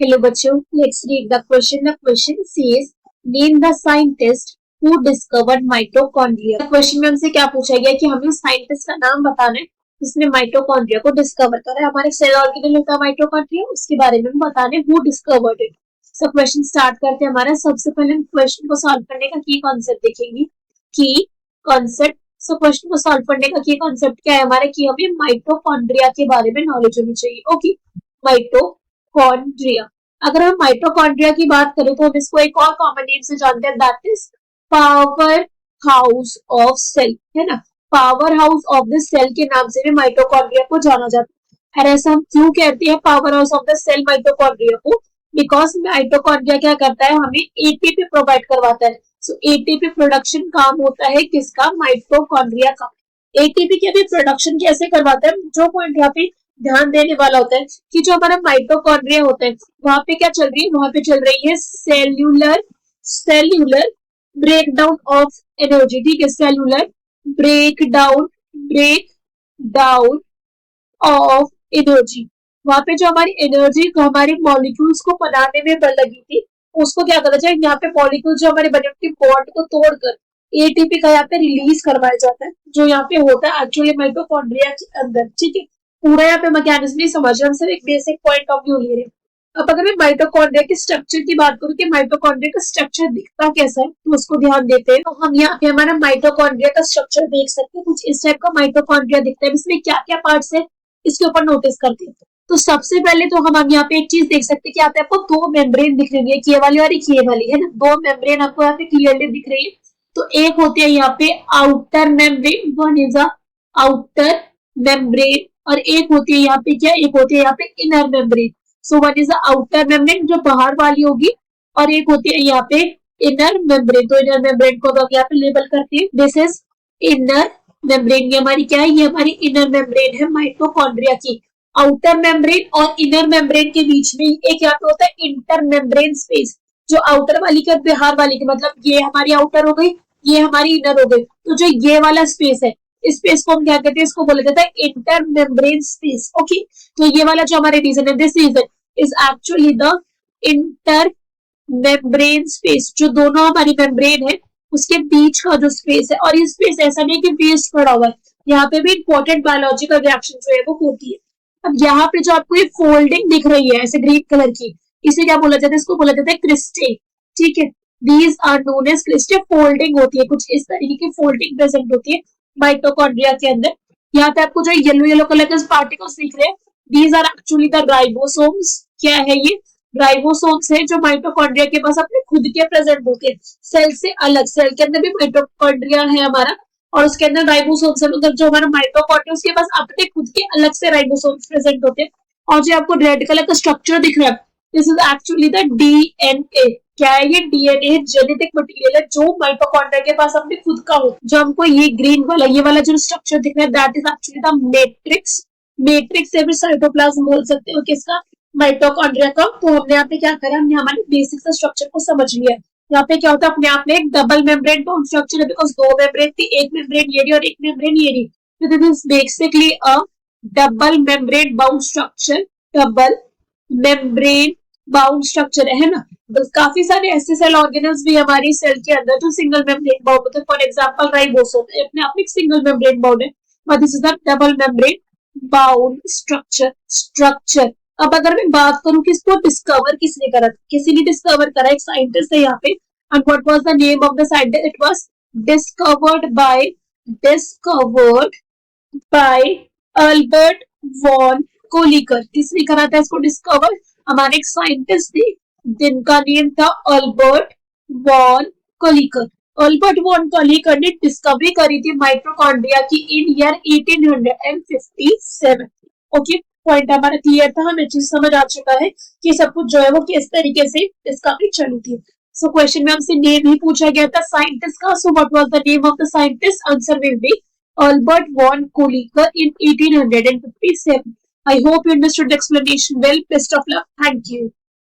Hello बच्चों, let's read the question. The question says name the scientist who discovered mitochondria. Question में हमसे क्या पूछा गया कि हमें साइंटिस्ट का नाम बताना है जिसने माइटोकॉन्ड्रिया को डिस्कवर करा है. हमारे सेल ऑर्गेनेल होता है माइटोकॉन्ड्रिया, उसके बारे में बताने who discovered it. So question start करते हैं. हमारा सबसे पहले क्वेश्चन को सॉल्व करने का की कॉन्सेप्ट देखेंगे. की कॉन्सेप्ट. सो क्वेश्चन को सॉल्व करने का की कॉन्सेप्ट क्या है हमारा, कि हमें माइटोकॉन्ड्रिया के बारे में नॉलेज होनी चाहिए. Okay, mitochondria. अगर हम माइटोकॉन्ड्रिया की बात करें तो हम इसको एक और कॉमन नेम से जानते हैं, that is power house of cell, है ना. Power house of the cell के नाम से भी माइटोकॉन्ड्रिया को जाना जाता है. और ऐसा हम क्यों कहते हैं power house of the cell mitochondria को? बिकॉज माइटोकॉन्ड्रिया क्या करता है, हमें एटीपी प्रोवाइड करवाता है. सो एटीपी प्रोडक्शन काम होता है किसका? माइटोकॉन्ड्रिया का. एटीपी के भी प्रोडक्शन कैसे करवाता है? जो पॉइंट यहाँ पे ध्यान देने वाला होता है कि जो हमारा माइटोकॉन्ड्रिया होता है वहां पे क्या चल रही है, वहां पे चल रही है सेल्यूलर ब्रेकडाउन ऑफ एनर्जी. ठीक है, सेल्यूलर ब्रेकडाउन ऑफ एनर्जी. वहां पे जो हमारी एनर्जी को हमारे मॉलिक्यूल्स को बनाने में लगी थी, उसको क्या करना चाहिए, यहाँ पे मॉलिक्यूल जो हमारे बने होते बॉन्ड को तोड़कर एटीपी का यहाँ पे रिलीज करवाया जाता है, जो यहाँ पे होता है एक्चुअली माइटोकॉन्ड्रिया के अंदर. ठीक है, पूरा यहाँ पे मैकेनिज्म नहीं समझ रहे, हम सिर्फ एक बेसिक पॉइंट ऑफ व्यू ले रहे हैं. अब अगर मैं माइटोकॉन्ड्रिया के स्ट्रक्चर की बात करूं कि माइटोकॉन्ड्रिया का स्ट्रक्चर दिखता कैसा है, तो उसको ध्यान देते हैं. तो हम यहाँ पे हमारा माइटोकॉन्ड्रिया का स्ट्रक्चर देख सकते हैं. कुछ इस टाइप का माइटोकॉन्ड्रिया दिखता है. इसमें क्या क्या पार्ट्स है इसके ऊपर नोटिस करते हैं. तो सबसे पहले तो हम यहाँ पे एक चीज देख सकते हैं कि यहाँ पे आपको दो मेम्ब्रेन दिख रही है, ये वाली और एक ये वाली, है ना. दो मेम्ब्रेन आपको यहाँ पे क्लियरली दिख रही है. तो एक होती है यहाँ पे outer membrane, one is a outer membrane, और एक होती है यहाँ पे क्या, एक होती है यहाँ पे inner membrane. So one is the outer membrane जो बाहर वाली होगी, और एक होती है यहाँ पे इनर मेम्ब्रेन. तो इनर मेम्ब्रेन को हम यहाँ पे लेबल करते हैं, दिस इज इनर मेम्ब्रेन. ये हमारी क्या है, ये हमारी इनर मेम्ब्रेन है माइटोकॉन्ड्रिया की. आउटर मेम्ब्रेन और इनर मेम्ब्रेन के बीच में एक यहाँ पे होता है इंटर मेम्ब्रेन स्पेस, जो आउटर वाली के बाहर वाली के, मतलब ये हमारी आउटर हो गई, ये हमारी इनर हो गई. तो जो ये वाला स्पेस है, इस स्पेस को हम क्या कहते हैं, इसको बोला जाता है इंटर मेम्ब्रेन स्पेस. ओके, तो ये वाला जो हमारे रीजन है, this region is actually the inter membrane space. जो दोनों हमारी मेम्ब्रेन है उसके बीच का जो स्पेस है, और ये स्पेस ऐसा नहीं कि वेस्ट पड़ा हुआ है, यहाँ पे भी इंपॉर्टेंट बायोलॉजिकल रिएक्शन जो है वो होती है. अब यहाँ पे जो आपको ये फोल्डिंग दिख रही है ऐसे ग्रीन कलर की, इसे क्या बोला जाता है, इसको बोला जाता है क्रिस्टे. ठीक है, these are known as cristae. Folding होती है, कुछ इस तरीके की फोल्डिंग प्रेजेंट होती है माइटोकॉन्ड्रिया के अंदर. यहाँ पे आपको जो येलो कलर के पार्टिकल्स दिख रहे हैं, these are actually the ribosomes. क्या है ये? राइबोसोम्स है जो माइटोकॉन्ड्रिया के पास अपने खुद के प्रेजेंट होते हैं, सेल से अलग. सेल के अंदर भी माइटोकॉन्ड्रिया है हमारा, और उसके अंदर राइबोसोम्स है, मतलब जो हमारा माइटोकॉन्ड्रिया उसके पास अपने खुद के अलग से राइबोसोम्स प्रेजेंट होते हैं. और जो आपको रेड कलर का स्ट्रक्चर दिख रहा है, this is actually the DNA. क्या है ये? डीएनए जेनेटिक मटेरियल है जो माइटोकॉन्ड्रिया के पास अपने खुद का हो. जो हमको ये ग्रीन वाला, ये वाला जो स्ट्रक्चर दिख रहा है, that is actually the matrix. Matrix से भी साइटोप्लाज्म बोल सकते हो किसका? माइटोकॉन्ड्रिया का. तो हमने यहाँ पे क्या करा, हमने हमारे बेसिक स्ट्रक्चर को समझ लिया. यहाँ पे क्या होता है, अपने आप में एक डबल मेम्ब्रेन बाउंड स्ट्रक्चर है, बिकॉज दो मेम्ब्रेन थी, एक मेम्ब्रेन ये रही और एक मेम्ब्रेन ये रही. तो this is basically a double membrane bound structure. Double membrane bound structure है ना. बस काफी सारे ऐसे सेल ऑर्गेनल्स भी हमारी सेल के अंदर जो सिंगल मेम्ब्रेन बाउंड होते हैं. फॉर एग्जांपल राइबोसोम अपने आप में सिंगल मेम्ब्रेन बाउंड है, but this is the double membrane bound structure. अब अगर मैं बात करूं कि इसको डिस्कवर किसने करा, किसी ने डिस्कवर करा, एक साइंटिस्ट है यहाँ पे. And what was the name of the scientist? It was discovered by Albert von Kolliker. किसने करा था इसको डिस्कवर? हमारे एक साइंटिस्ट थे जिनका नेम था Albert von Kolliker. Albert von Kolliker ने डिस्कवरी करी थी माइटोकॉन्ड्रिया की इन ईयर 1857. ओके, पॉइंट हमारा क्लियर था, हमें चीज समझ आ चुका है कि सब कुछ जो है वो किस तरीके से डिस्कवरी चली थी. सो क्वेश्चन में हमसे नेम ही पूछा गया था साइंटिस्ट का. So what was the name of the scientist? Answer will be Albert von Kolliker in 1857. I hope you understood the explanation well. Best of luck. Thank you.